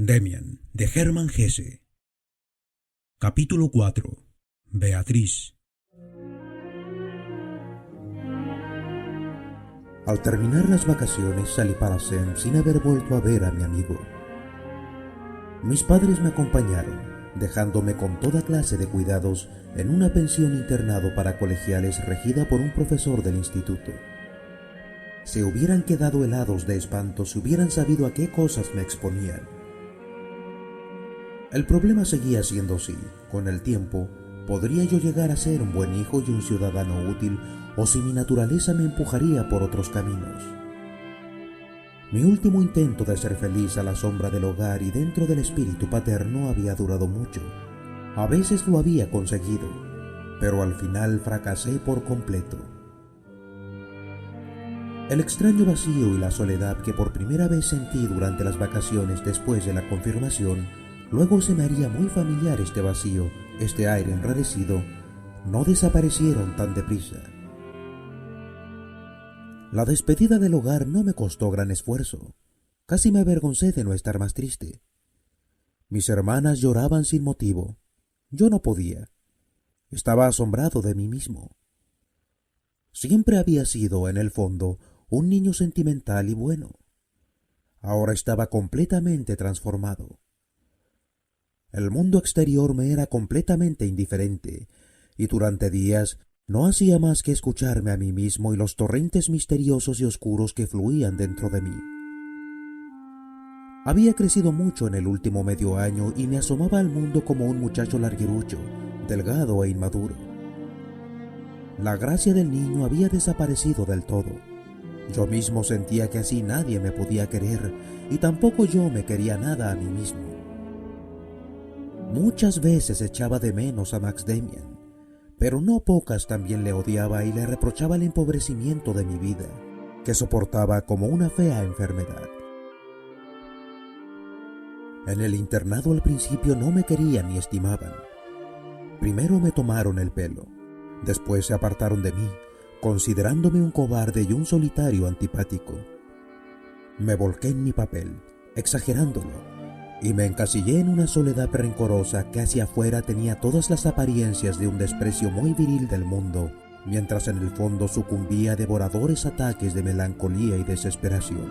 Demian, de Hermann Hesse. Capítulo 4. Beatriz. Al terminar las vacaciones salí para Sem sin haber vuelto a ver a mi amigo. Mis padres me acompañaron, dejándome con toda clase de cuidados en una pensión internado para colegiales regida por un profesor del instituto. Se hubieran quedado helados de espanto si hubieran sabido a qué cosas me exponían. El problema seguía siendo si, con el tiempo, podría yo llegar a ser un buen hijo y un ciudadano útil, o si mi naturaleza me empujaría por otros caminos. Mi último intento de ser feliz a la sombra del hogar y dentro del espíritu paterno había durado mucho. A veces lo había conseguido, pero al final fracasé por completo. El extraño vacío y la soledad que por primera vez sentí durante las vacaciones después de la confirmación, luego se me haría muy familiar este vacío, este aire enrarecido, no desaparecieron tan deprisa. La despedida del hogar no me costó gran esfuerzo. Casi me avergoncé de no estar más triste. Mis hermanas lloraban sin motivo. Yo no podía. Estaba asombrado de mí mismo. Siempre había sido, en el fondo, un niño sentimental y bueno. Ahora estaba completamente transformado. El mundo exterior me era completamente indiferente, y durante días no hacía más que escucharme a mí mismo y los torrentes misteriosos y oscuros que fluían dentro de mí. Había crecido mucho en el último medio año y me asomaba al mundo como un muchacho larguirucho, delgado e inmaduro. La gracia del niño había desaparecido del todo. Yo mismo sentía que así nadie me podía querer, y tampoco yo me quería nada a mí mismo. Muchas veces echaba de menos a Max Demian, pero no pocas también le odiaba y le reprochaba el empobrecimiento de mi vida, que soportaba como una fea enfermedad. En el internado al principio no me querían ni estimaban. Primero me tomaron el pelo, después se apartaron de mí, considerándome un cobarde y un solitario antipático. Me volqué en mi papel, exagerándolo, y me encasillé en una soledad rencorosa que hacia afuera tenía todas las apariencias de un desprecio muy viril del mundo, mientras en el fondo sucumbía a devoradores ataques de melancolía y desesperación.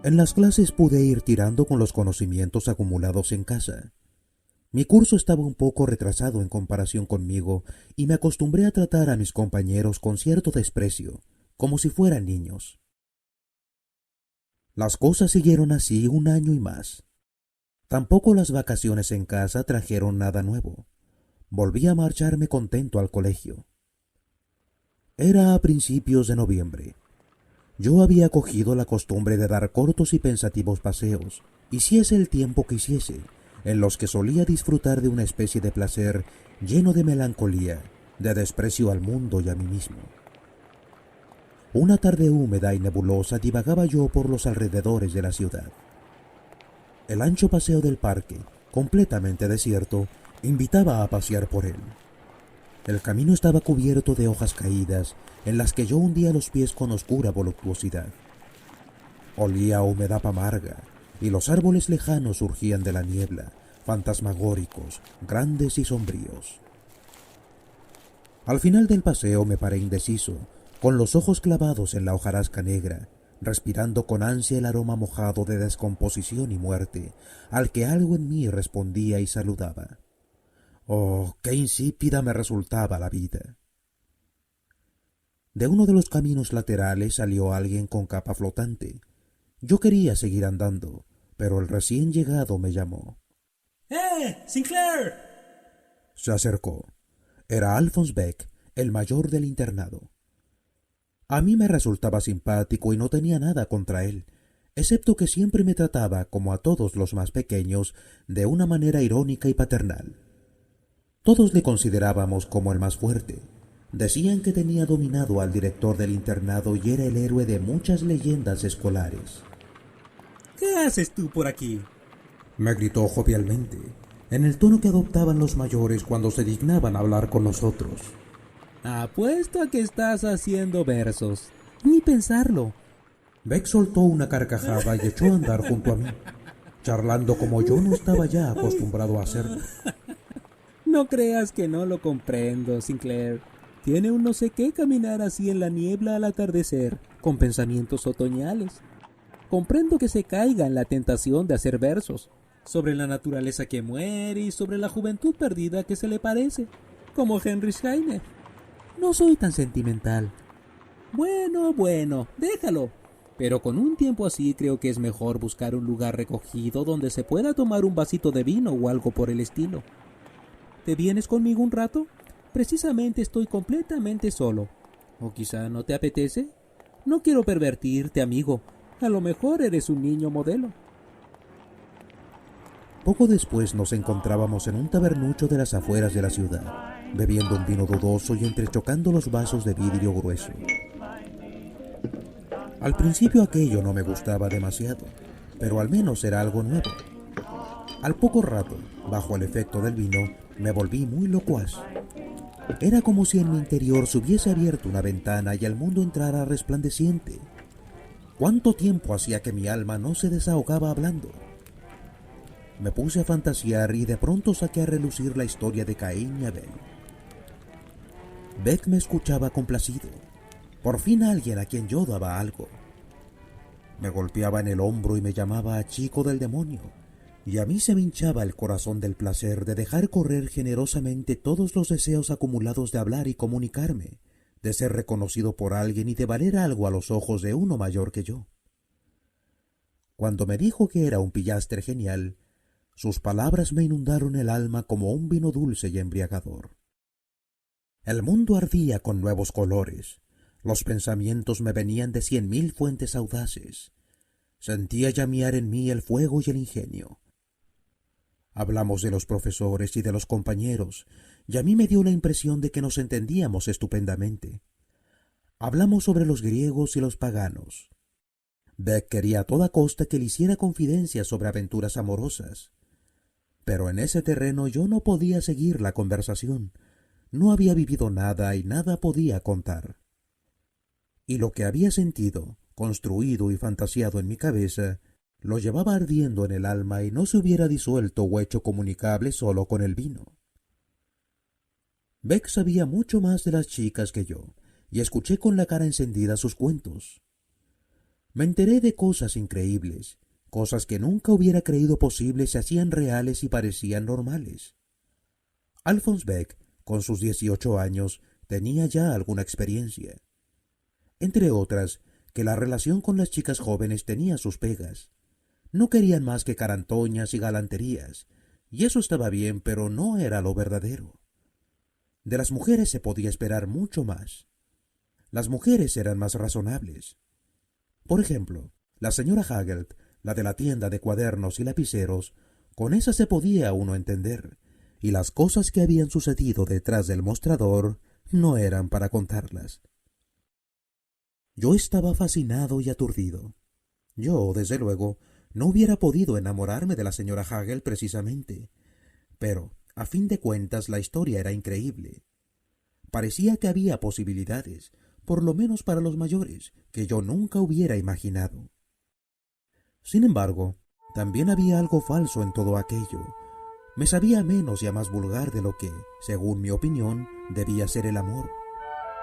En las clases pude ir tirando con los conocimientos acumulados en casa. Mi curso estaba un poco retrasado en comparación conmigo y me acostumbré a tratar a mis compañeros con cierto desprecio, como si fueran niños. Las cosas siguieron así un año y más. Tampoco las vacaciones en casa trajeron nada nuevo. Volví a marcharme contento al colegio. Era a principios de noviembre. Yo había cogido la costumbre de dar cortos y pensativos paseos, hiciese el tiempo que hiciese, en los que solía disfrutar de una especie de placer lleno de melancolía, de desprecio al mundo y a mí mismo. Una tarde húmeda y nebulosa divagaba yo por los alrededores de la ciudad. El ancho paseo del parque, completamente desierto, invitaba a pasear por él. El camino estaba cubierto de hojas caídas, en las que yo hundía los pies con oscura voluptuosidad. Olía a humedad amarga, y los árboles lejanos surgían de la niebla, fantasmagóricos, grandes y sombríos. Al final del paseo me paré indeciso, con los ojos clavados en la hojarasca negra, respirando con ansia el aroma mojado de descomposición y muerte, al que algo en mí respondía y saludaba. ¡Oh, qué insípida me resultaba la vida! De uno de los caminos laterales salió alguien con capa flotante. Yo quería seguir andando, pero el recién llegado me llamó. ¡Sinclair! Se acercó. Era Alphonse Beck, el mayor del internado. A mí me resultaba simpático y no tenía nada contra él, excepto que siempre me trataba, como a todos los más pequeños, de una manera irónica y paternal. Todos le considerábamos como el más fuerte. Decían que tenía dominado al director del internado y era el héroe de muchas leyendas escolares. ¿Qué haces tú por aquí? Me gritó jovialmente, en el tono que adoptaban los mayores cuando se dignaban hablar con nosotros. Apuesto a que estás haciendo versos. Ni pensarlo. Beck soltó una carcajada y echó a andar junto a mí, charlando como yo no estaba ya acostumbrado a hacerlo. No creas que no lo comprendo, Sinclair. Tiene un no sé qué caminar así en la niebla al atardecer, con pensamientos otoñales. Comprendo que se caiga en la tentación de hacer versos sobre la naturaleza que muere y sobre la juventud perdida que se le parece, como Heinrich Heine. No soy tan sentimental. Bueno, déjalo. Pero con un tiempo así creo que es mejor buscar un lugar recogido donde se pueda tomar un vasito de vino o algo por el estilo. ¿Te vienes conmigo un rato? Precisamente estoy completamente solo. ¿O quizá no te apetece? No quiero pervertirte, amigo. A lo mejor eres un niño modelo. Poco después nos encontrábamos en un tabernucho de las afueras de la ciudad, bebiendo un vino dudoso y entrechocando los vasos de vidrio grueso. Al principio aquello no me gustaba demasiado, pero al menos era algo nuevo. Al poco rato, bajo el efecto del vino, me volví muy locuaz. Era como si en mi interior se hubiese abierto una ventana y el mundo entrara resplandeciente. ¿Cuánto tiempo hacía que mi alma no se desahogaba hablando? Me puse a fantasear y de pronto saqué a relucir la historia de Caín y Abel. Beck me escuchaba complacido. Por fin alguien a quien yo daba algo. Me golpeaba en el hombro y me llamaba chico del demonio, y a mí se me hinchaba el corazón del placer de dejar correr generosamente todos los deseos acumulados de hablar y comunicarme, de ser reconocido por alguien y de valer algo a los ojos de uno mayor que yo. Cuando me dijo que era un pillastre genial, sus palabras me inundaron el alma como un vino dulce y embriagador. El mundo ardía con nuevos colores. Los pensamientos me venían de 100.000 fuentes audaces. Sentía llamear en mí el fuego y el ingenio. Hablamos de los profesores y de los compañeros, y a mí me dio la impresión de que nos entendíamos estupendamente. Hablamos sobre los griegos y los paganos. Beck quería a toda costa que le hiciera confidencias sobre aventuras amorosas. Pero en ese terreno yo no podía seguir la conversación. No había vivido nada y nada podía contar. Y lo que había sentido, construido y fantaseado en mi cabeza, lo llevaba ardiendo en el alma y no se hubiera disuelto o hecho comunicable solo con el vino. Beck sabía mucho más de las chicas que yo, y escuché con la cara encendida sus cuentos. Me enteré de cosas increíbles, cosas que nunca hubiera creído posibles se hacían reales y parecían normales. Alphonse Beck, con sus 18 años, tenía ya alguna experiencia. Entre otras, que la relación con las chicas jóvenes tenía sus pegas. No querían más que carantoñas y galanterías, y eso estaba bien, pero no era lo verdadero. De las mujeres se podía esperar mucho más. Las mujeres eran más razonables. Por ejemplo, la señora Hagelt, la de la tienda de cuadernos y lapiceros, con esa se podía uno entender, y las cosas que habían sucedido detrás del mostrador no eran para contarlas. Yo estaba fascinado y aturdido. Yo, desde luego, no hubiera podido enamorarme de la señora Hagel precisamente, pero, a fin de cuentas, la historia era increíble. Parecía que había posibilidades, por lo menos para los mayores, que yo nunca hubiera imaginado. Sin embargo, también había algo falso en todo aquello. Me sabía menos y a más vulgar de lo que, según mi opinión, debía ser el amor.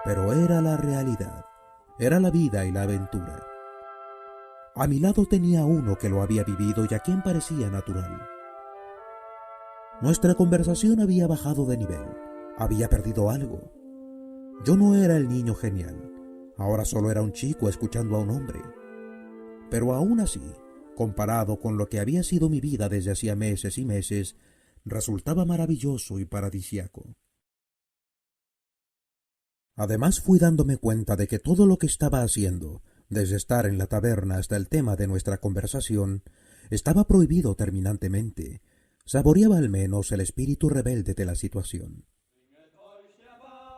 Pero era la realidad, era la vida y la aventura. A mi lado tenía uno que lo había vivido y a quien parecía natural. Nuestra conversación había bajado de nivel, había perdido algo. Yo no era el niño genial, ahora solo era un chico escuchando a un hombre. Pero aún así, comparado con lo que había sido mi vida desde hacía meses y meses, resultaba maravilloso y paradisíaco. Además fui dándome cuenta de que todo lo que estaba haciendo, desde estar en la taberna hasta el tema de nuestra conversación, estaba prohibido terminantemente. Saboreaba al menos el espíritu rebelde de la situación.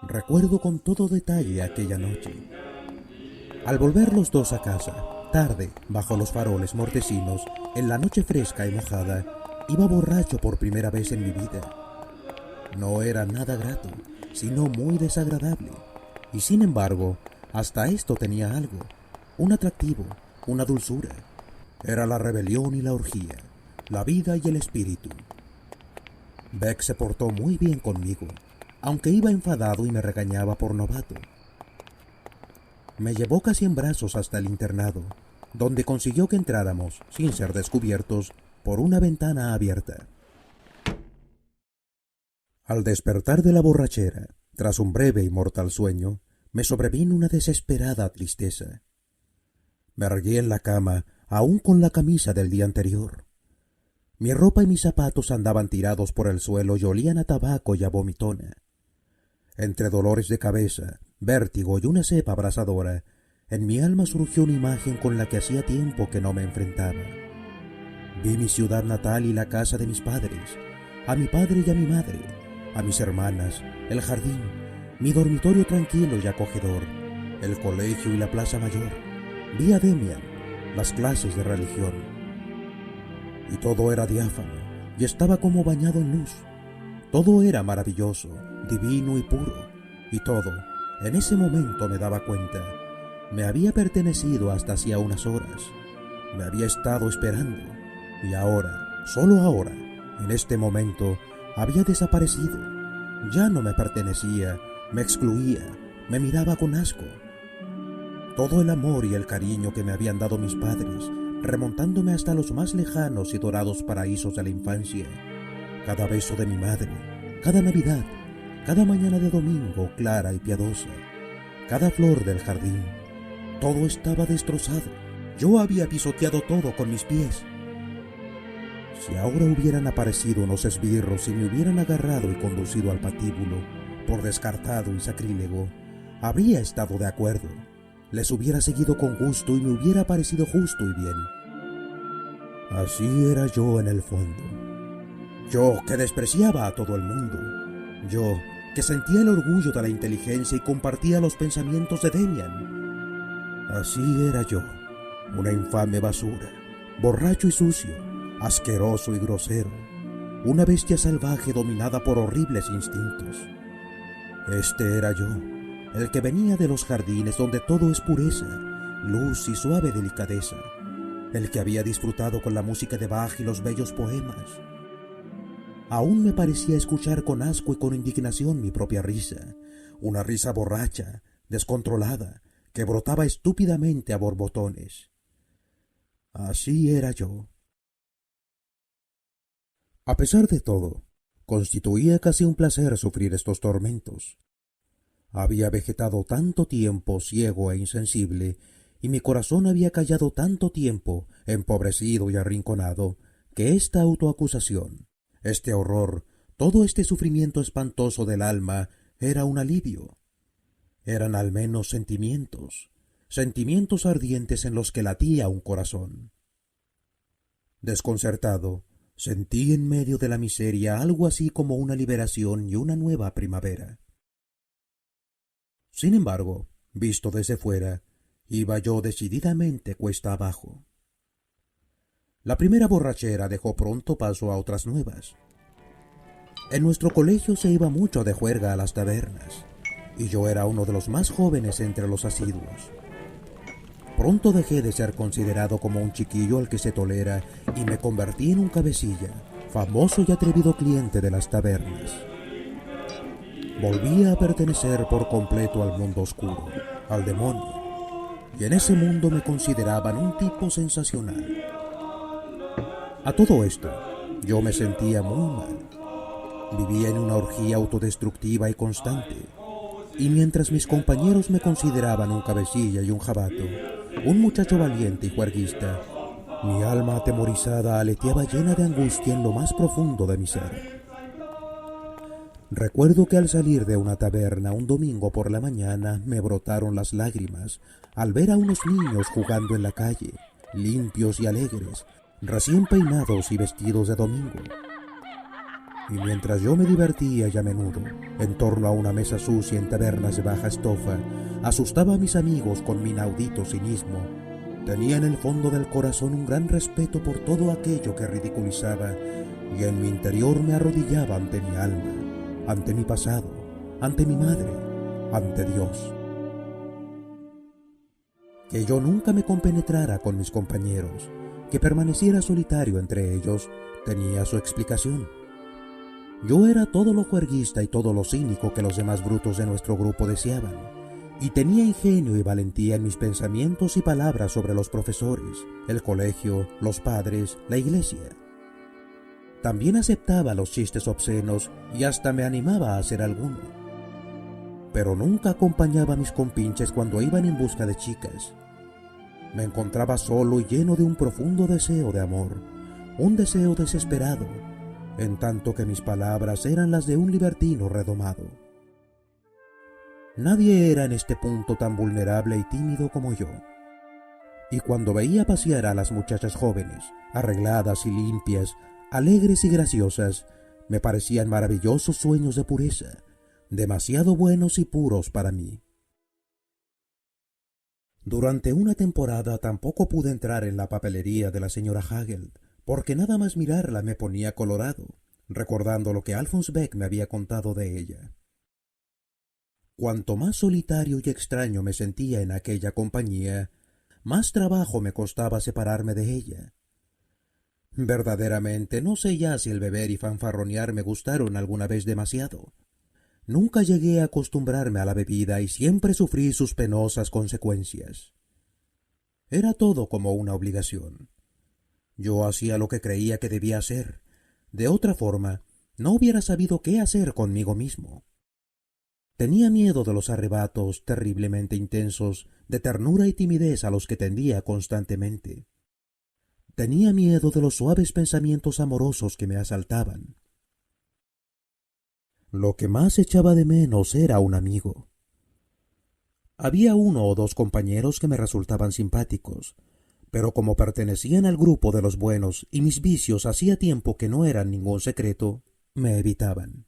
Recuerdo con todo detalle aquella noche. Al volver los dos a casa, tarde, bajo los faroles mortecinos, en la noche fresca y mojada, iba borracho por primera vez en mi vida. No era nada grato, sino muy desagradable. Y sin embargo, hasta esto tenía algo, un atractivo, una dulzura. Era la rebelión y la orgía, la vida y el espíritu. Beck se portó muy bien conmigo, aunque iba enfadado y me regañaba por novato. Me llevó casi en brazos hasta el internado, donde consiguió que entráramos, sin ser descubiertos, por una ventana abierta. Al despertar de la borrachera, tras un breve y mortal sueño, me sobrevino una desesperada tristeza. Me erguí en la cama, aún con la camisa del día anterior. Mi ropa y mis zapatos andaban tirados por el suelo y olían a tabaco y a vomitona. Entre dolores de cabeza, vértigo y una cepa abrasadora, en mi alma surgió una imagen con la que hacía tiempo que no me enfrentaba. Vi mi ciudad natal y la casa de mis padres, a mi padre y a mi madre, a mis hermanas, el jardín, mi dormitorio tranquilo y acogedor, el colegio y la plaza mayor. Vi a Demian, las clases de religión. Y todo era diáfano y estaba como bañado en luz. Todo era maravilloso, divino y puro. Y todo, en ese momento me daba cuenta, me había pertenecido hasta hacía unas horas. Me había estado esperando. Y ahora, solo ahora, en este momento, había desaparecido. Ya no me pertenecía, me excluía, me miraba con asco. Todo el amor y el cariño que me habían dado mis padres, remontándome hasta los más lejanos y dorados paraísos de la infancia. Cada beso de mi madre, cada Navidad, cada mañana de domingo clara y piadosa, cada flor del jardín. Todo estaba destrozado. Yo había pisoteado todo con mis pies. Si ahora hubieran aparecido unos esbirros y me hubieran agarrado y conducido al patíbulo, por descartado y sacrílego, habría estado de acuerdo. Les hubiera seguido con gusto y me hubiera parecido justo y bien. Así era yo en el fondo. Yo que despreciaba a todo el mundo. Yo que sentía el orgullo de la inteligencia y compartía los pensamientos de Demian. Así era yo, una infame basura, borracho y sucio, asqueroso y grosero, una bestia salvaje dominada por horribles instintos. Este era yo, el que venía de los jardines donde todo es pureza, luz y suave delicadeza, el que había disfrutado con la música de Bach y los bellos poemas. Aún me parecía escuchar con asco y con indignación mi propia risa, una risa borracha, descontrolada, que brotaba estúpidamente a borbotones. Así era yo. A pesar de todo, constituía casi un placer sufrir estos tormentos. Había vegetado tanto tiempo ciego e insensible, y mi corazón había callado tanto tiempo, empobrecido y arrinconado, que esta autoacusación, este horror, todo este sufrimiento espantoso del alma, era un alivio. Eran al menos sentimientos, sentimientos ardientes en los que latía un corazón. Desconcertado, sentí en medio de la miseria algo así como una liberación y una nueva primavera. Sin embargo, visto desde fuera, iba yo decididamente cuesta abajo. La primera borrachera dejó pronto paso a otras nuevas. En nuestro colegio se iba mucho de juerga a las tabernas, y yo era uno de los más jóvenes entre los asiduos. Pronto dejé de ser considerado como un chiquillo al que se tolera y me convertí en un cabecilla, famoso y atrevido cliente de las tabernas. Volví a pertenecer por completo al mundo oscuro, al demonio, y en ese mundo me consideraban un tipo sensacional. A todo esto, yo me sentía muy mal. Vivía en una orgía autodestructiva y constante, y mientras mis compañeros me consideraban un cabecilla y un jabato, un muchacho valiente y juerguista, mi alma atemorizada aleteaba llena de angustia en lo más profundo de mi ser. Recuerdo que al salir de una taberna un domingo por la mañana me brotaron las lágrimas al ver a unos niños jugando en la calle, limpios y alegres, recién peinados y vestidos de domingo. Y mientras yo me divertía y a menudo, en torno a una mesa sucia en tabernas de baja estofa, asustaba a mis amigos con mi inaudito cinismo, tenía en el fondo del corazón un gran respeto por todo aquello que ridiculizaba, y en mi interior me arrodillaba ante mi alma, ante mi pasado, ante mi madre, ante Dios. Que yo nunca me compenetrara con mis compañeros, que permaneciera solitario entre ellos, tenía su explicación. Yo era todo lo juerguista y todo lo cínico que los demás brutos de nuestro grupo deseaban, y tenía ingenio y valentía en mis pensamientos y palabras sobre los profesores, el colegio, los padres, la iglesia. También aceptaba los chistes obscenos y hasta me animaba a hacer alguno. Pero nunca acompañaba a mis compinches cuando iban en busca de chicas. Me encontraba solo y lleno de un profundo deseo de amor, un deseo desesperado, en tanto que mis palabras eran las de un libertino redomado. Nadie era en este punto tan vulnerable y tímido como yo. Y cuando veía pasear a las muchachas jóvenes, arregladas y limpias, alegres y graciosas, me parecían maravillosos sueños de pureza, demasiado buenos y puros para mí. Durante una temporada tampoco pude entrar en la papelería de la señora Hagel, porque nada más mirarla me ponía colorado, recordando lo que Alphonse Beck me había contado de ella. Cuanto más solitario y extraño me sentía en aquella compañía, más trabajo me costaba separarme de ella. Verdaderamente no sé ya si el beber y fanfarronear me gustaron alguna vez demasiado. Nunca llegué a acostumbrarme a la bebida y siempre sufrí sus penosas consecuencias. Era todo como una obligación. Yo hacía lo que creía que debía hacer. De otra forma, no hubiera sabido qué hacer conmigo mismo. Tenía miedo de los arrebatos terriblemente intensos de ternura y timidez a los que tendía constantemente. Tenía miedo de los suaves pensamientos amorosos que me asaltaban. Lo que más echaba de menos era un amigo. Había uno o dos compañeros que me resultaban simpáticos, pero como pertenecían al grupo de los buenos y mis vicios hacía tiempo que no eran ningún secreto, me evitaban.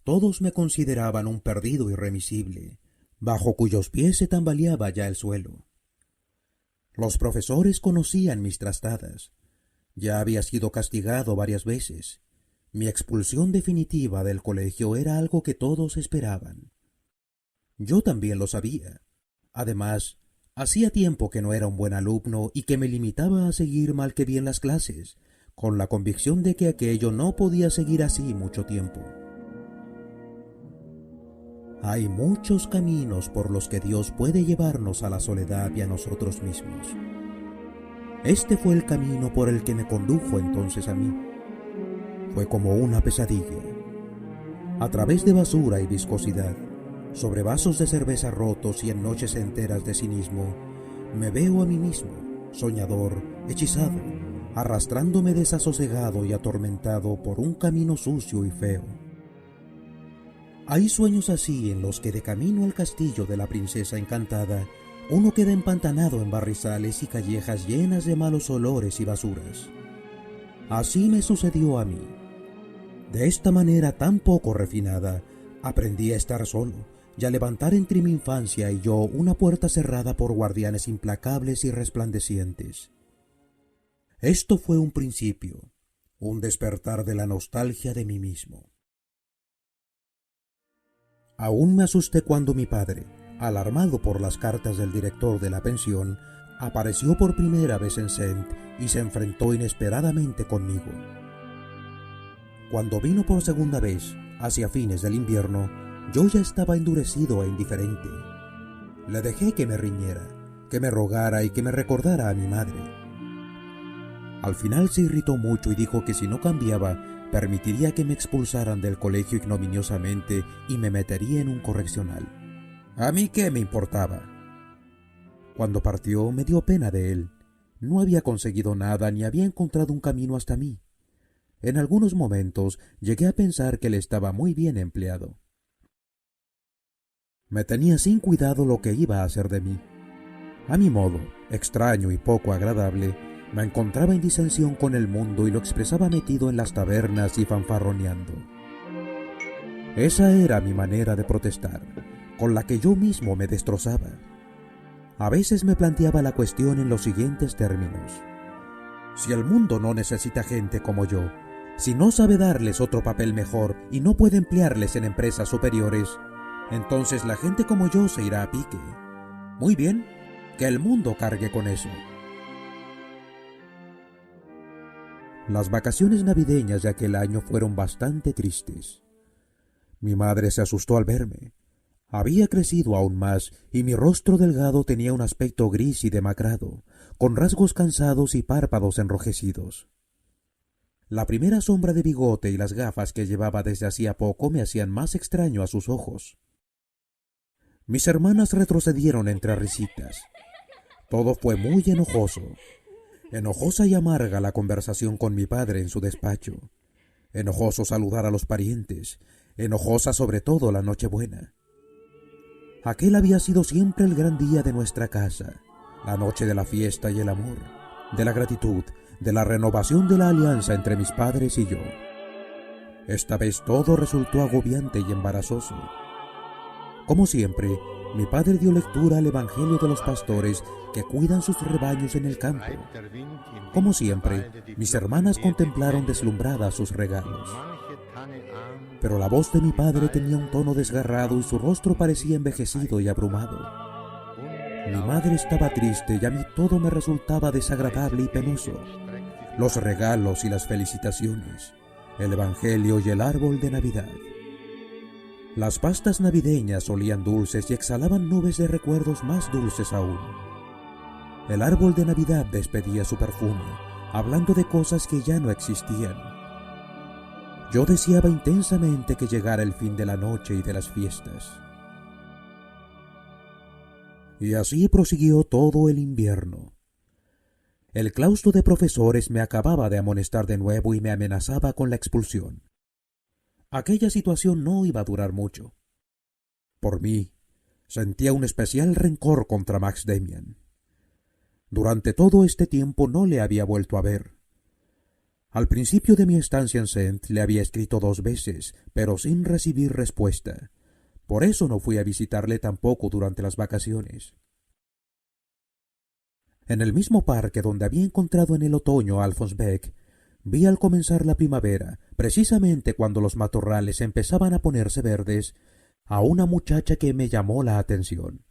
Todos me consideraban un perdido irremisible, bajo cuyos pies se tambaleaba ya el suelo. Los profesores conocían mis trastadas. Ya había sido castigado varias veces. Mi expulsión definitiva del colegio era algo que todos esperaban. Yo también lo sabía. Además, hacía tiempo que no era un buen alumno y que me limitaba a seguir mal que bien las clases, con la convicción de que aquello no podía seguir así mucho tiempo. Hay muchos caminos por los que Dios puede llevarnos a la soledad y a nosotros mismos. Este fue el camino por el que me condujo entonces a mí. Fue como una pesadilla. A través de basura y viscosidad, sobre vasos de cerveza rotos y en noches enteras de cinismo, me veo a mí mismo, soñador, hechizado, arrastrándome desasosegado y atormentado por un camino sucio y feo. Hay sueños así en los que de camino al castillo de la princesa encantada, uno queda empantanado en barrizales y callejas llenas de malos olores y basuras. Así me sucedió a mí. De esta manera tan poco refinada, aprendí a estar solo y a levantar entre mi infancia y yo una puerta cerrada por guardianes implacables y resplandecientes. Esto fue un principio, un despertar de la nostalgia de mí mismo. Aún me asusté cuando mi padre, alarmado por las cartas del director de la pensión, apareció por primera vez en Saint y se enfrentó inesperadamente conmigo. Cuando vino por segunda vez, hacia fines del invierno, yo ya estaba endurecido e indiferente. Le dejé que me riñera, que me rogara y que me recordara a mi madre. Al final se irritó mucho y dijo que si no cambiaba, permitiría que me expulsaran del colegio ignominiosamente y me metería en un correccional. ¿A mí qué me importaba? Cuando partió me dio pena de él. No había conseguido nada ni había encontrado un camino hasta mí. En algunos momentos llegué a pensar que él estaba muy bien empleado. Me tenía sin cuidado lo que iba a hacer de mí. A mi modo, extraño y poco agradable, me encontraba en disensión con el mundo y lo expresaba metido en las tabernas y fanfarroneando. Esa era mi manera de protestar, con la que yo mismo me destrozaba. A veces me planteaba la cuestión en los siguientes términos. Si el mundo no necesita gente como yo, si no sabe darles otro papel mejor y no puede emplearles en empresas superiores, entonces la gente como yo se irá a pique. Muy bien, Que el mundo cargue con eso. Las vacaciones navideñas de aquel año fueron bastante tristes. Mi madre se asustó al verme. Había crecido aún más y mi rostro delgado tenía un aspecto gris y demacrado, con rasgos cansados y párpados enrojecidos. La primera sombra de bigote y las gafas que llevaba desde hacía poco me hacían más extraño a sus ojos. Mis hermanas retrocedieron entre risitas. Todo fue muy enojoso. Enojosa y amarga la conversación con mi padre en su despacho. Enojoso saludar a los parientes. Enojosa sobre todo la Nochebuena. Aquel había sido siempre el gran día de nuestra casa, la noche de la fiesta y el amor, de la gratitud, de la renovación de la alianza entre mis padres y yo. Esta vez todo resultó agobiante y embarazoso. Como siempre, mi padre dio lectura al Evangelio de los pastores que cuidan sus rebaños en el campo. Como siempre, mis hermanas contemplaron deslumbradas sus regalos. Pero la voz de mi padre tenía un tono desgarrado y su rostro parecía envejecido y abrumado. Mi madre estaba triste y a mí todo me resultaba desagradable y penoso. Los regalos y las felicitaciones, el Evangelio y el árbol de Navidad. Las pastas navideñas olían dulces y exhalaban nubes de recuerdos más dulces aún. El árbol de Navidad despedía su perfume, hablando de cosas que ya no existían. Yo deseaba intensamente que llegara el fin de la noche y de las fiestas. Y así prosiguió todo el invierno. El claustro de profesores me acababa de amonestar de nuevo y me amenazaba con la expulsión. Aquella situación no iba a durar mucho. Por mí, sentía un especial rencor contra Max Damian. Durante todo este tiempo no le había vuelto a ver. Al principio de mi estancia en Saint le había escrito 2 veces, pero sin recibir respuesta. Por eso no fui a visitarle tampoco durante las vacaciones. En el mismo parque donde había encontrado en el otoño a Alphonse Beck, vi al comenzar la primavera, precisamente cuando los matorrales empezaban a ponerse verdes, a una muchacha que me llamó la atención.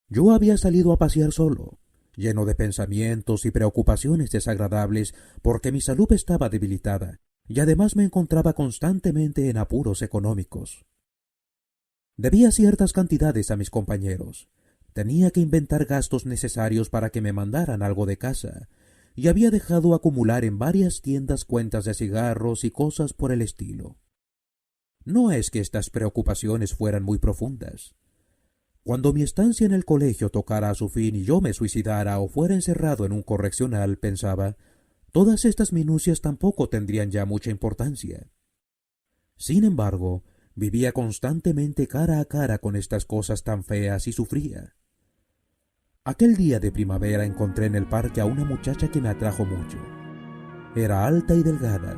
Yo había salido a pasear solo, lleno de pensamientos y preocupaciones desagradables porque mi salud estaba debilitada y además me encontraba constantemente en apuros económicos. Debía ciertas cantidades a mis compañeros, tenía que inventar gastos necesarios para que me mandaran algo de casa, y había dejado acumular en varias tiendas cuentas de cigarros y cosas por el estilo. No es que estas preocupaciones fueran muy profundas. Cuando mi estancia en el colegio tocara a su fin y yo me suicidara o fuera encerrado en un correccional, pensaba, todas estas minucias tampoco tendrían ya mucha importancia. Sin embargo, vivía constantemente cara a cara con estas cosas tan feas y sufría. Aquel día de primavera encontré en el parque a una muchacha que me atrajo mucho. Era alta y delgada,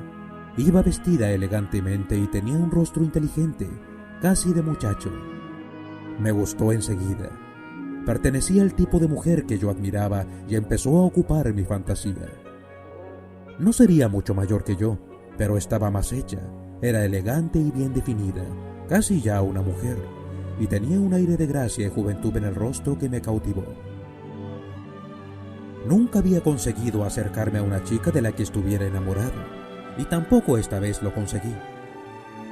iba vestida elegantemente y tenía un rostro inteligente, casi de muchacho. Me gustó enseguida. Pertenecía al tipo de mujer que yo admiraba y empezó a ocupar mi fantasía. No sería mucho mayor que yo, pero estaba más hecha, era elegante y bien definida, casi ya una mujer, y tenía un aire de gracia y juventud en el rostro que me cautivó. Nunca había conseguido acercarme a una chica de la que estuviera enamorado, y tampoco esta vez lo conseguí.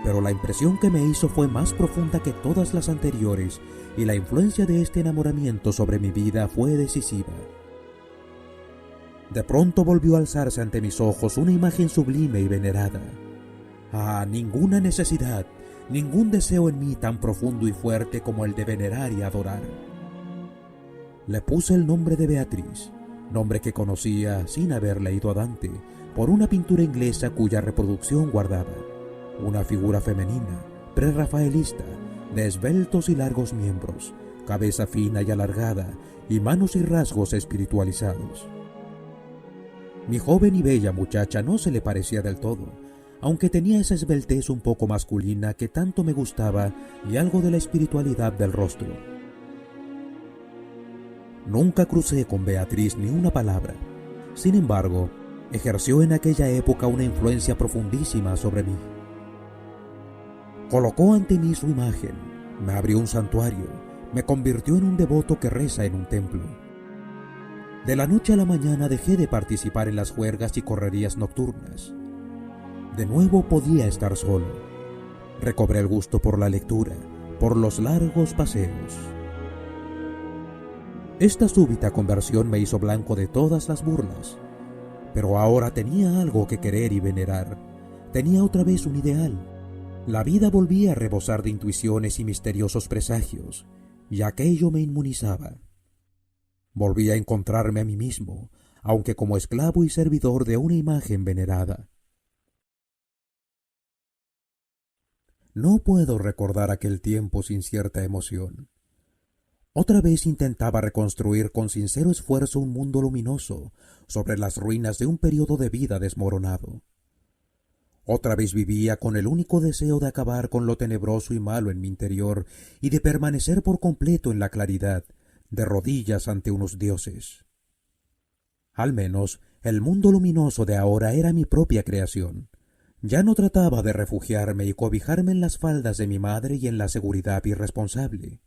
Pero la impresión que me hizo fue más profunda que todas las anteriores, y la influencia de este enamoramiento sobre mi vida fue decisiva. De pronto volvió a alzarse ante mis ojos una imagen sublime y venerada. Ninguna necesidad, ningún deseo en mí tan profundo y fuerte como el de venerar y adorar. Le puse el nombre de Beatriz, nombre que conocía, sin haber leído a Dante, por una pintura inglesa cuya reproducción guardaba. Una figura femenina, prerrafaelista, de esbeltos y largos miembros, cabeza fina y alargada, y manos y rasgos espiritualizados. Mi joven y bella muchacha no se le parecía del todo, aunque tenía esa esbeltez un poco masculina que tanto me gustaba y algo de la espiritualidad del rostro. Nunca crucé con Beatriz ni una palabra. Sin embargo, ejerció en aquella época una influencia profundísima sobre mí. Colocó ante mí su imagen, me abrió un santuario, me convirtió en un devoto que reza en un templo. De la noche a la mañana dejé de participar en las juergas y correrías nocturnas. De nuevo podía estar solo. Recobré el gusto por la lectura, por los largos paseos. Esta súbita conversión me hizo blanco de todas las burlas, pero ahora tenía algo que querer y venerar. Tenía otra vez un ideal. La vida volvía a rebosar de intuiciones y misteriosos presagios, y aquello me inmunizaba. Volví a encontrarme a mí mismo, aunque como esclavo y servidor de una imagen venerada. No puedo recordar aquel tiempo sin cierta emoción. Otra vez intentaba reconstruir con sincero esfuerzo un mundo luminoso sobre las ruinas de un periodo de vida desmoronado. Otra vez vivía con el único deseo de acabar con lo tenebroso y malo en mi interior y de permanecer por completo en la claridad, de rodillas ante unos dioses. Al menos, el mundo luminoso de ahora era mi propia creación. Ya no trataba de refugiarme y cobijarme en las faldas de mi madre y en la seguridad irresponsable.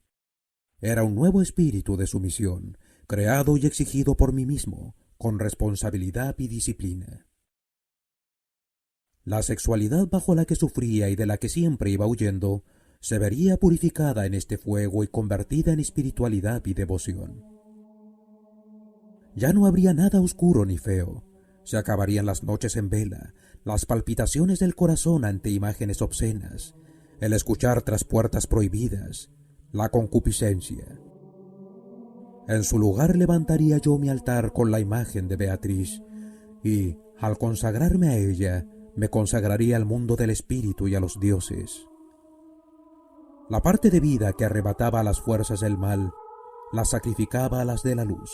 Era un nuevo espíritu de sumisión, creado y exigido por mí mismo, con responsabilidad y disciplina. La sexualidad bajo la que sufría y de la que siempre iba huyendo, se vería purificada en este fuego y convertida en espiritualidad y devoción. Ya no habría nada oscuro ni feo. Se acabarían las noches en vela, las palpitaciones del corazón ante imágenes obscenas, el escuchar tras puertas prohibidas, la concupiscencia. En su lugar levantaría yo mi altar con la imagen de Beatriz y, al consagrarme a ella, me consagraría al mundo del espíritu y a los dioses. La parte de vida que arrebataba a las fuerzas del mal, la sacrificaba a las de la luz.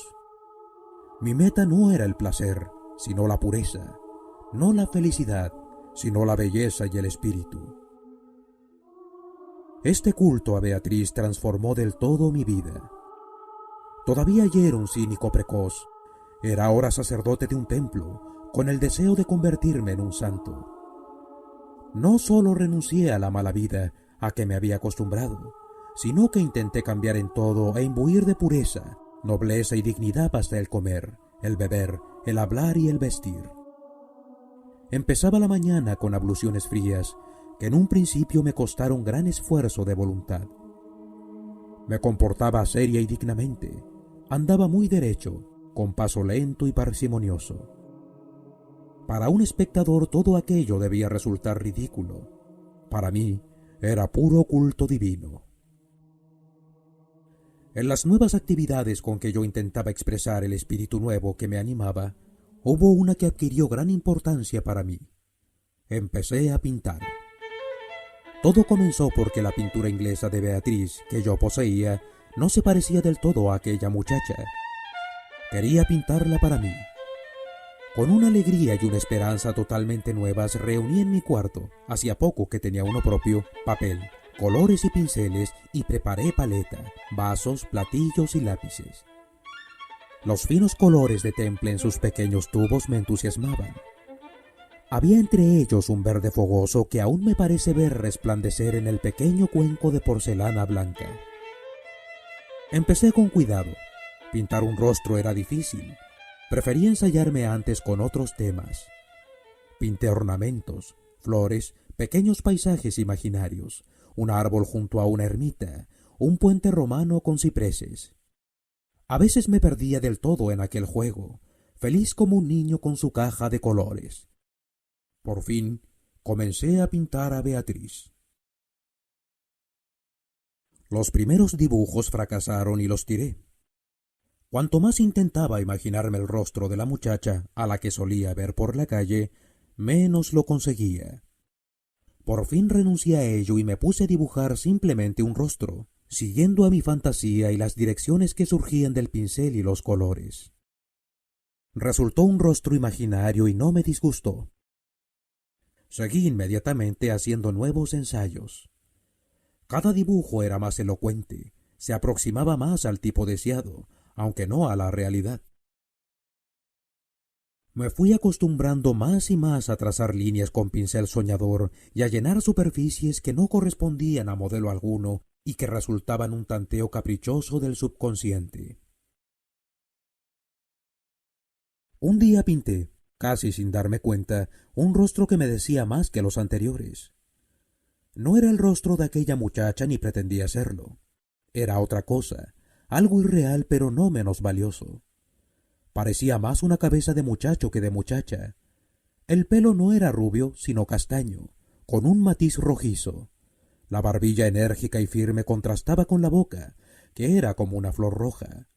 Mi meta no era el placer, sino la pureza, no la felicidad, sino la belleza y el espíritu. Este culto a Beatriz transformó del todo mi vida. Todavía ayer un cínico precoz, era ahora sacerdote de un templo, con el deseo de convertirme en un santo. No solo renuncié a la mala vida a que me había acostumbrado, sino que intenté cambiar en todo e imbuir de pureza, nobleza y dignidad hasta el comer, el beber, el hablar y el vestir. Empezaba la mañana con abluciones frías, que en un principio me costaron gran esfuerzo de voluntad. Me comportaba seria y dignamente, andaba muy derecho, con paso lento y parsimonioso. Para un espectador todo aquello debía resultar ridículo. Para mí era puro culto divino. En las nuevas actividades con que yo intentaba expresar el espíritu nuevo que me animaba, hubo una que adquirió gran importancia para mí. Empecé a pintar. Todo comenzó porque la pintura inglesa de Beatriz que yo poseía no se parecía del todo a aquella muchacha. Quería pintarla para mí. Con una alegría y una esperanza totalmente nuevas reuní en mi cuarto, hacía poco que tenía uno propio, papel, colores y pinceles, y preparé paleta, vasos, platillos y lápices. Los finos colores de temple en sus pequeños tubos me entusiasmaban. Había entre ellos un verde fogoso que aún me parece ver resplandecer en el pequeño cuenco de porcelana blanca. Empecé con cuidado. Pintar un rostro era difícil. Preferí ensayarme antes con otros temas. Pinté ornamentos, flores, pequeños paisajes imaginarios, un árbol junto a una ermita, un puente romano con cipreses. A veces me perdía del todo en aquel juego, feliz como un niño con su caja de colores. Por fin, comencé a pintar a Beatriz. Los primeros dibujos fracasaron y los tiré. Cuanto más intentaba imaginarme el rostro de la muchacha a la que solía ver por la calle, menos lo conseguía. Por fin renuncié a ello y me puse a dibujar simplemente un rostro, siguiendo a mi fantasía y las direcciones que surgían del pincel y los colores. Resultó un rostro imaginario y no me disgustó. Seguí inmediatamente haciendo nuevos ensayos. Cada dibujo era más elocuente, se aproximaba más al tipo deseado, aunque no a la realidad. Me fui acostumbrando más y más a trazar líneas con pincel soñador y a llenar superficies que no correspondían a modelo alguno y que resultaban un tanteo caprichoso del subconsciente. Un día pinté, casi sin darme cuenta, un rostro que me decía más que los anteriores. No era el rostro de aquella muchacha ni pretendía serlo. Era otra cosa, algo irreal pero no menos valioso. Parecía más una cabeza de muchacho que de muchacha. El pelo no era rubio, sino castaño, con un matiz rojizo. La barbilla enérgica y firme contrastaba con la boca, que era como una flor roja.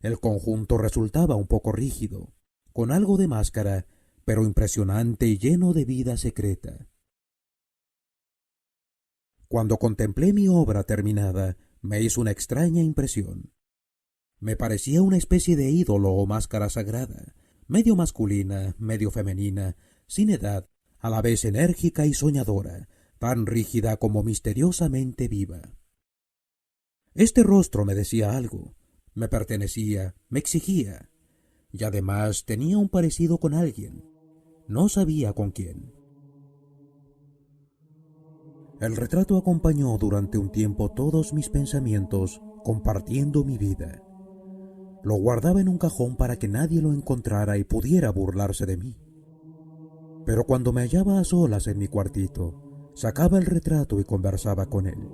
El conjunto resultaba un poco rígido, con algo de máscara, pero impresionante y lleno de vida secreta. Cuando contemplé mi obra terminada, me hizo una extraña impresión. Me parecía una especie de ídolo o máscara sagrada, medio masculina, medio femenina, sin edad, a la vez enérgica y soñadora, tan rígida como misteriosamente viva. Este rostro me decía algo, me pertenecía, me exigía, y además tenía un parecido con alguien. No sabía con quién. El retrato acompañó durante un tiempo todos mis pensamientos, compartiendo mi vida. Lo guardaba en un cajón para que nadie lo encontrara y pudiera burlarse de mí. Pero cuando me hallaba a solas en mi cuartito, sacaba el retrato y conversaba con él.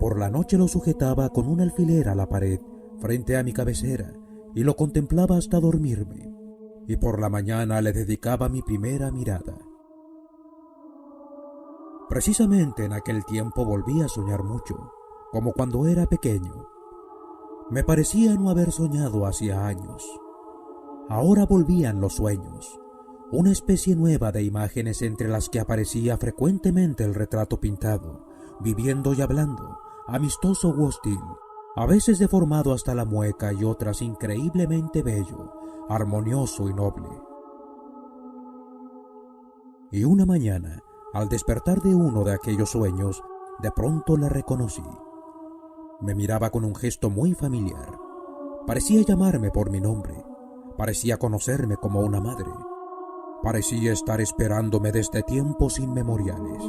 Por la noche lo sujetaba con un alfiler a la pared, frente a mi cabecera, y lo contemplaba hasta dormirme, y por la mañana le dedicaba mi primera mirada. Precisamente en aquel tiempo volví a soñar mucho, como cuando era pequeño. Me parecía no haber soñado hacía años. Ahora volvían los sueños, una especie nueva de imágenes entre las que aparecía frecuentemente el retrato pintado, viviendo y hablando, amistoso u hostil, a veces deformado hasta la mueca y otras increíblemente bello, armonioso y noble. Y una mañana, al despertar de uno de aquellos sueños, de pronto la reconocí. Me miraba con un gesto muy familiar. Parecía llamarme por mi nombre. Parecía conocerme como una madre. Parecía estar esperándome desde tiempos inmemoriales.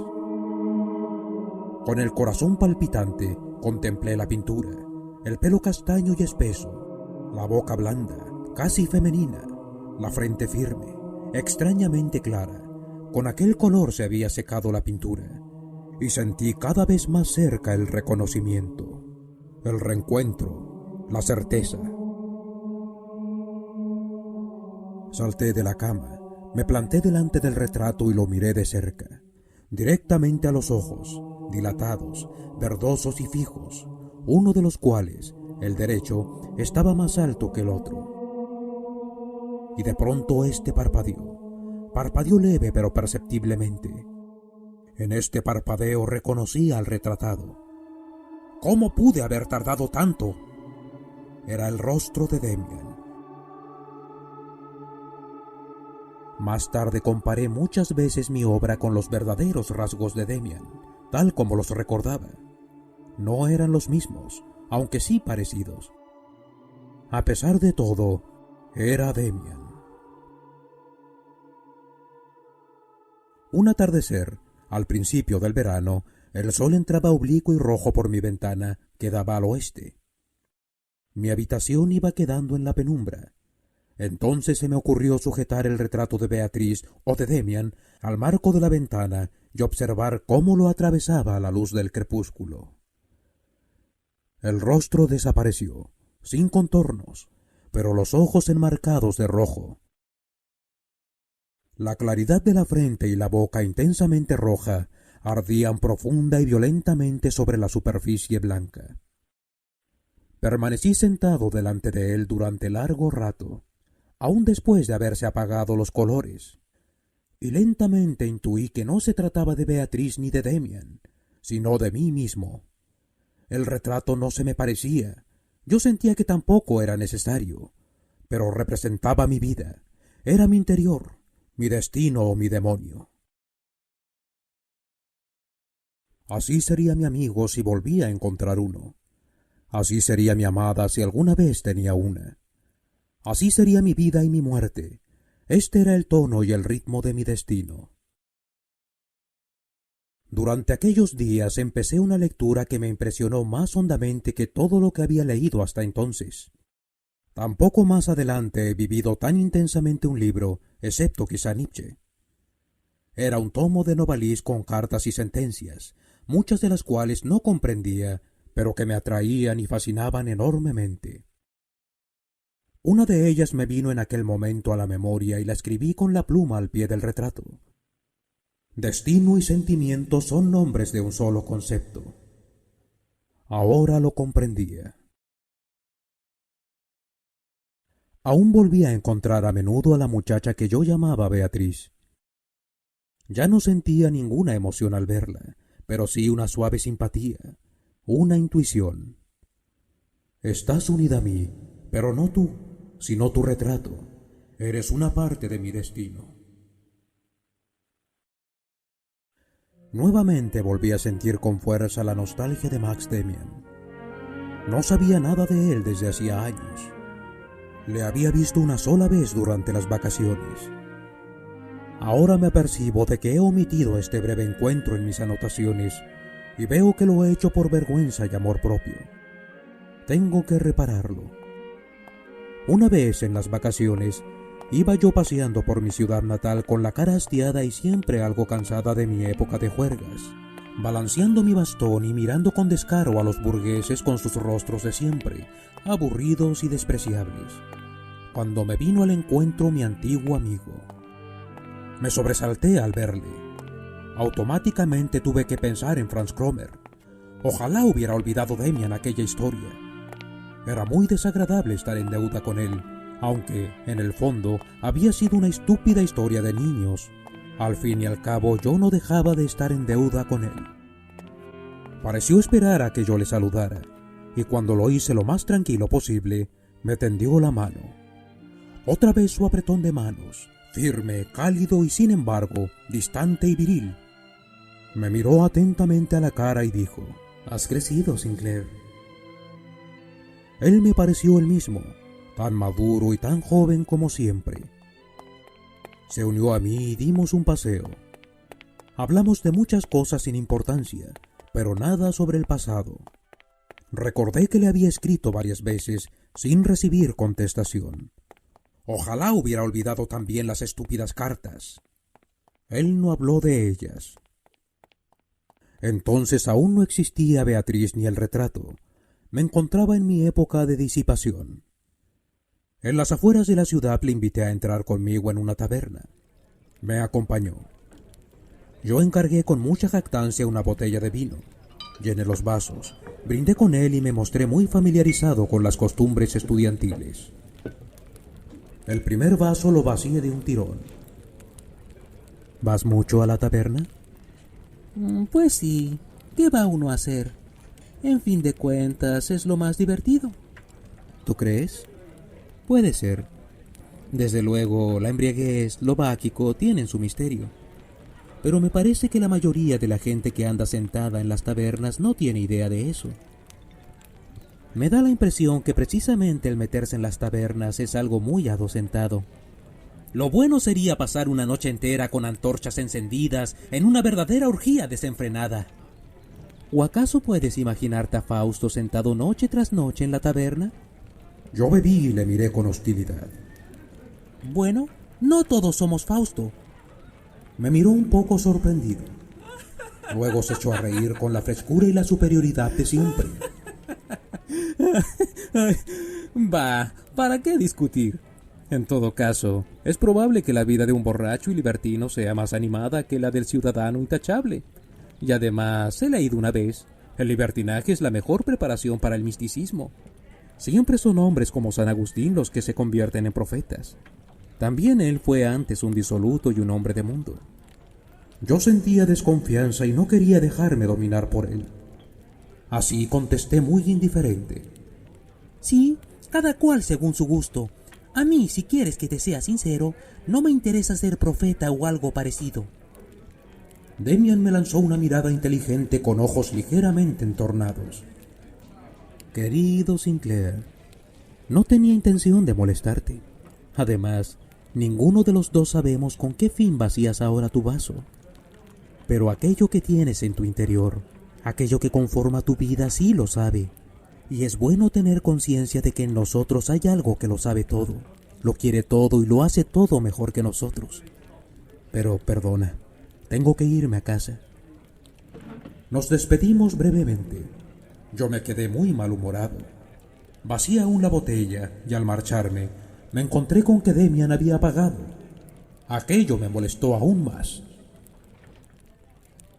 Con el corazón palpitante, contemplé la pintura, el pelo castaño y espeso, la boca blanda, casi femenina, la frente firme, extrañamente clara. Con aquel color se había secado la pintura, y sentí cada vez más cerca el reconocimiento, el reencuentro, la certeza. Salté de la cama, me planté delante del retrato y lo miré de cerca, directamente a los ojos, dilatados, verdosos y fijos, uno de los cuales, el derecho, estaba más alto que el otro. Y de pronto este parpadeó leve pero perceptiblemente. En este parpadeo reconocí al retratado. ¿Cómo pude haber tardado tanto? Era el rostro de Demian. Más tarde comparé muchas veces mi obra con los verdaderos rasgos de Demian, tal como los recordaba. No eran los mismos, aunque sí parecidos. A pesar de todo, era Demian. Un atardecer, al principio del verano, el sol entraba oblicuo y rojo por mi ventana que daba al oeste. Mi habitación iba quedando en la penumbra. Entonces se me ocurrió sujetar el retrato de Beatriz o de Demian al marco de la ventana y observar cómo lo atravesaba a la luz del crepúsculo. El rostro desapareció, sin contornos, pero los ojos enmarcados de rojo. La claridad de la frente y la boca intensamente roja ardían profunda y violentamente sobre la superficie blanca. Permanecí sentado delante de él durante largo rato, aun después de haberse apagado los colores, y lentamente intuí que no se trataba de Beatriz ni de Demian, sino de mí mismo. El retrato no se me parecía, yo sentía que tampoco era necesario, pero representaba mi vida, era mi interior, mi destino o mi demonio. Así sería mi amigo si volvía a encontrar uno. Así sería mi amada si alguna vez tenía una. Así sería mi vida y mi muerte. Este era el tono y el ritmo de mi destino. Durante aquellos días empecé una lectura que me impresionó más hondamente que todo lo que había leído hasta entonces. Tampoco más adelante he vivido tan intensamente un libro, excepto quizá Nietzsche. Era un tomo de Novalis con cartas y sentencias, muchas de las cuales no comprendía, pero que me atraían y fascinaban enormemente. Una de ellas me vino en aquel momento a la memoria y la escribí con la pluma al pie del retrato. Destino y sentimiento son nombres de un solo concepto. Ahora lo comprendía. Aún volvía a encontrar a menudo a la muchacha que yo llamaba Beatriz. Ya no sentía ninguna emoción al verla, pero sí una suave simpatía, una intuición. Estás unida a mí, pero no tú, sino tu retrato. Eres una parte de mi destino. Nuevamente volví a sentir con fuerza la nostalgia de Max Demian. No sabía nada de él desde hacía años. Le había visto una sola vez durante las vacaciones. Ahora me apercibo de que he omitido este breve encuentro en mis anotaciones y veo que lo he hecho por vergüenza y amor propio. Tengo que repararlo. Una vez en las vacaciones, iba yo paseando por mi ciudad natal con la cara hastiada y siempre algo cansada de mi época de juergas, balanceando mi bastón y mirando con descaro a los burgueses con sus rostros de siempre, aburridos y despreciables, cuando me vino al encuentro mi antiguo amigo. Me sobresalté al verle. Automáticamente tuve que pensar en Franz Cromer. Ojalá hubiera olvidado Demian aquella historia. Era muy desagradable estar en deuda con él, aunque, en el fondo, había sido una estúpida historia de niños. Al fin y al cabo, yo no dejaba de estar en deuda con él. Pareció esperar a que yo le saludara, y cuando lo hice lo más tranquilo posible, me tendió la mano. Otra vez su apretón de manos, firme, cálido y sin embargo, distante y viril. Me miró atentamente a la cara y dijo: «Has crecido, Sinclair». Él me pareció el mismo, tan maduro y tan joven como siempre. Se unió a mí y dimos un paseo. Hablamos de muchas cosas sin importancia, pero nada sobre el pasado. Recordé que le había escrito varias veces sin recibir contestación. Ojalá hubiera olvidado también las estúpidas cartas. Él no habló de ellas. Entonces aún no existía Beatriz ni el retrato. Me encontraba en mi época de disipación. En las afueras de la ciudad le invité a entrar conmigo en una taberna. Me acompañó. Yo encargué con mucha jactancia una botella de vino. Llené los vasos, brindé con él y me mostré muy familiarizado con las costumbres estudiantiles. El primer vaso lo vacié de un tirón. ¿Vas mucho a la taberna? Pues sí, ¿qué va uno a hacer? En fin de cuentas, es lo más divertido. ¿Tú crees? Puede ser. Desde luego, la embriaguez, lo báquico, tienen su misterio. Pero me parece que la mayoría de la gente que anda sentada en las tabernas no tiene idea de eso. Me da la impresión que precisamente el meterse en las tabernas es algo muy adocentado. Lo bueno sería pasar una noche entera con antorchas encendidas en una verdadera orgía desenfrenada. ¿O acaso puedes imaginarte a Fausto sentado noche tras noche en la taberna? Yo bebí y le miré con hostilidad. Bueno, no todos somos Fausto. Me miró un poco sorprendido. Luego se echó a reír con la frescura y la superioridad de siempre. Va, ¿para qué discutir? En todo caso, es probable que la vida de un borracho y libertino sea más animada que la del ciudadano intachable. Y además, he leído una vez, el libertinaje es la mejor preparación para el misticismo. Siempre son hombres como San Agustín los que se convierten en profetas. También él fue antes un disoluto y un hombre de mundo. Yo sentía desconfianza y no quería dejarme dominar por él. Así contesté muy indiferente. Sí, cada cual según su gusto. A mí, si quieres que te sea sincero, no me interesa ser profeta o algo parecido. Demian me lanzó una mirada inteligente con ojos ligeramente entornados. Querido Sinclair, no tenía intención de molestarte. Además, ninguno de los dos sabemos con qué fin vacías ahora tu vaso. Pero aquello que tienes en tu interior, aquello que conforma tu vida, sí lo sabe. Y es bueno tener conciencia de que en nosotros hay algo que lo sabe todo, lo quiere todo y lo hace todo mejor que nosotros. Pero perdona, tengo que irme a casa. Nos despedimos brevemente. Yo me quedé muy malhumorado. Vacié aún la botella y al marcharme me encontré con que Demian había pagado. Aquello me molestó aún más.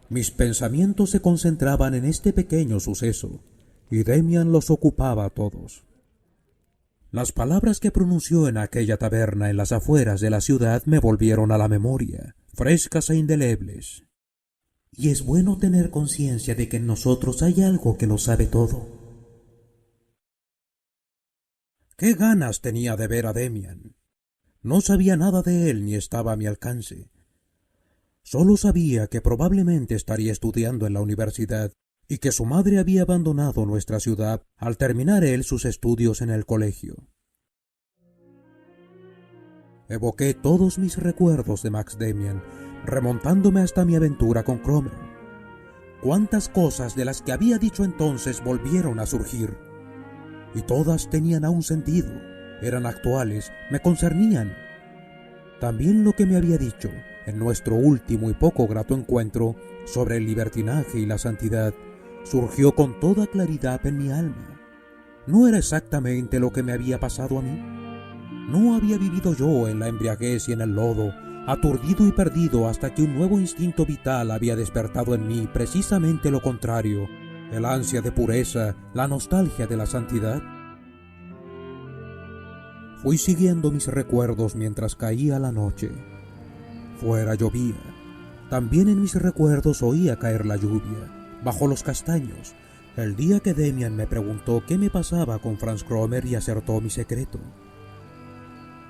Mis pensamientos se concentraban en este pequeño suceso y Demian los ocupaba a todos. Las palabras que pronunció en aquella taberna en las afueras de la ciudad me volvieron a la memoria, frescas e indelebles. Y es bueno tener conciencia de que en nosotros hay algo que lo sabe todo. ¿Qué ganas tenía de ver a Demian? No sabía nada de él ni estaba a mi alcance. Solo sabía que probablemente estaría estudiando en la universidad y que su madre había abandonado nuestra ciudad al terminar él sus estudios en el colegio. Evoqué todos mis recuerdos de Max Demian, remontándome hasta mi aventura con Cromer. Cuántas cosas de las que había dicho entonces volvieron a surgir, y todas tenían aún sentido, eran actuales, me concernían. También lo que me había dicho en nuestro último y poco grato encuentro sobre el libertinaje y la santidad surgió con toda claridad en mi alma. No era exactamente lo que me había pasado a mí. No había vivido yo en la embriaguez y en el lodo, aturdido y perdido hasta que un nuevo instinto vital había despertado en mí precisamente lo contrario, el ansia de pureza, la nostalgia de la santidad. Fui siguiendo mis recuerdos mientras caía la noche. Fuera llovía. También en mis recuerdos oía caer la lluvia, bajo los castaños, el día que Demian me preguntó qué me pasaba con Franz Cromer y acertó mi secreto.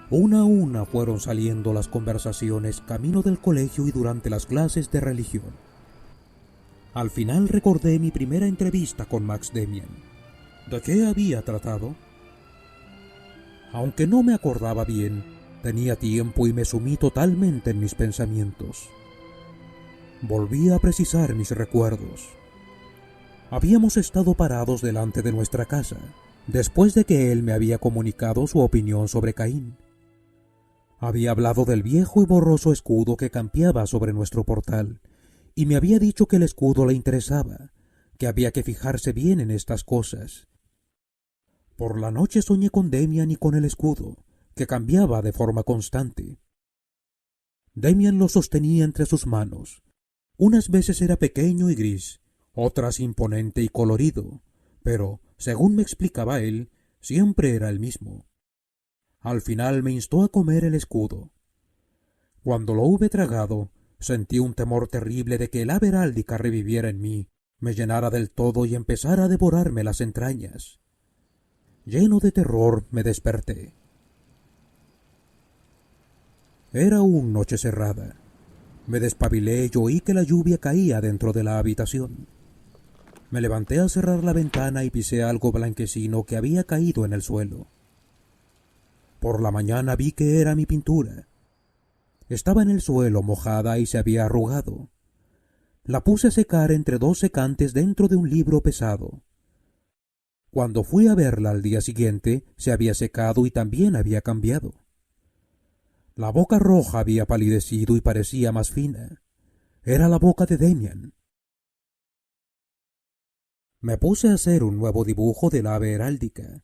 Una a una fueron saliendo las conversaciones camino del colegio y durante las clases de religión. Al final recordé mi primera entrevista con Max Demian. ¿De qué había tratado? Aunque no me acordaba bien, tenía tiempo y me sumí totalmente en mis pensamientos. Volví a precisar mis recuerdos. Habíamos estado parados delante de nuestra casa, después de que él me había comunicado su opinión sobre Caín. Había hablado del viejo y borroso escudo que campeaba sobre nuestro portal, y me había dicho que el escudo le interesaba, que había que fijarse bien en estas cosas. Por la noche soñé con Demian y con el escudo, que cambiaba de forma constante. Demian lo sostenía entre sus manos. Unas veces era pequeño y gris, otras imponente y colorido, pero, según me explicaba él, siempre era el mismo. Al final me instó a comer el escudo. Cuando lo hube tragado, sentí un temor terrible de que el ave heráldica reviviera en mí, me llenara del todo y empezara a devorarme las entrañas. Lleno de terror me desperté. Era aún noche cerrada. Me despabilé y oí que la lluvia caía dentro de la habitación. Me levanté a cerrar la ventana y pisé algo blanquecino que había caído en el suelo. Por la mañana vi que era mi pintura. Estaba en el suelo mojada y se había arrugado. La puse a secar entre dos secantes dentro de un libro pesado. Cuando fui a verla al día siguiente, se había secado y también había cambiado. La boca roja había palidecido y parecía más fina. Era la boca de Demian. Me puse a hacer un nuevo dibujo del ave heráldica.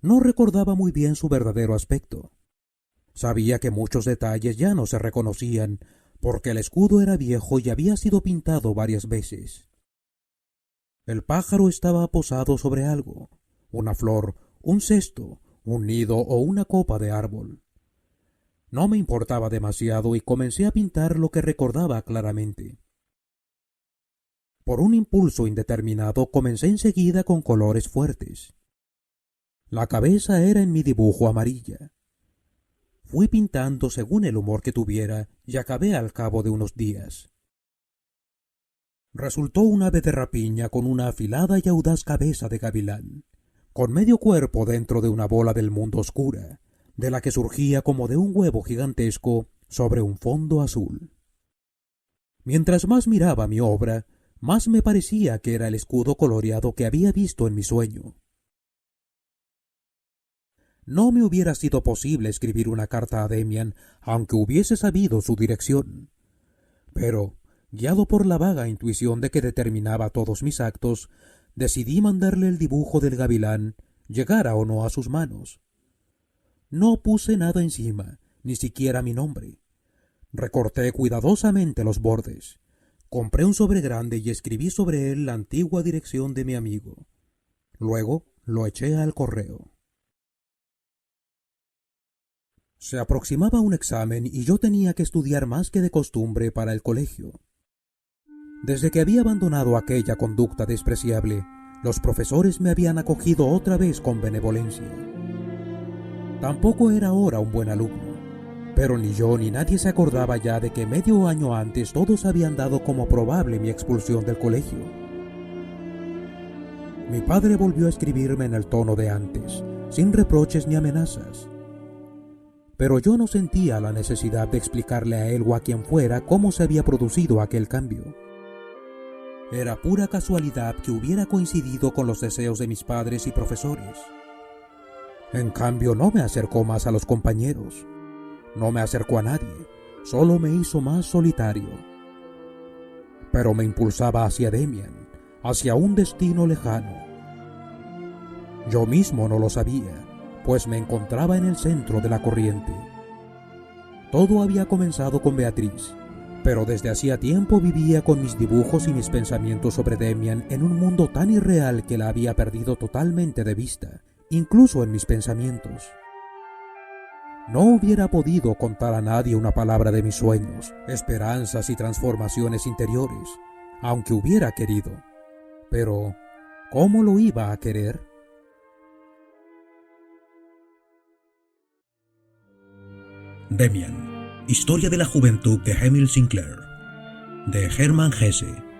No recordaba muy bien su verdadero aspecto. Sabía que muchos detalles ya no se reconocían, porque el escudo era viejo y había sido pintado varias veces. El pájaro estaba posado sobre algo, una flor, un cesto, un nido o una copa de árbol. No me importaba demasiado y comencé a pintar lo que recordaba claramente. Por un impulso indeterminado comencé enseguida con colores fuertes. La cabeza era en mi dibujo amarilla. Fui pintando según el humor que tuviera y acabé al cabo de unos días. Resultó un ave de rapiña con una afilada y audaz cabeza de gavilán, con medio cuerpo dentro de una bola del mundo oscura, de la que surgía como de un huevo gigantesco sobre un fondo azul. Mientras más miraba mi obra, más me parecía que era el escudo coloreado que había visto en mi sueño. No me hubiera sido posible escribir una carta a Demian, aunque hubiese sabido su dirección. Pero, guiado por la vaga intuición de que determinaba todos mis actos, decidí mandarle el dibujo del gavilán, llegara o no a sus manos. No puse nada encima, ni siquiera mi nombre. Recorté cuidadosamente los bordes. Compré un sobre grande y escribí sobre él la antigua dirección de mi amigo. Luego lo eché al correo. Se aproximaba un examen y yo tenía que estudiar más que de costumbre para el colegio. Desde que había abandonado aquella conducta despreciable, los profesores me habían acogido otra vez con benevolencia. Tampoco era ahora un buen alumno, pero ni yo ni nadie se acordaba ya de que medio año antes todos habían dado como probable mi expulsión del colegio. Mi padre volvió a escribirme en el tono de antes, sin reproches ni amenazas. Pero yo no sentía la necesidad de explicarle a él o a quien fuera cómo se había producido aquel cambio. Era pura casualidad que hubiera coincidido con los deseos de mis padres y profesores. En cambio, no me acercó más a los compañeros. No me acercó a nadie, solo me hizo más solitario. Pero me impulsaba hacia Demian, hacia un destino lejano. Yo mismo no lo sabía, pues me encontraba en el centro de la corriente. Todo había comenzado con Beatriz, pero desde hacía tiempo vivía con mis dibujos y mis pensamientos sobre Demian en un mundo tan irreal que la había perdido totalmente de vista, incluso en mis pensamientos. No hubiera podido contar a nadie una palabra de mis sueños, esperanzas y transformaciones interiores, aunque hubiera querido. Pero, ¿cómo lo iba a querer? Demian, historia de la juventud de Emil Sinclair, de Hermann Hesse.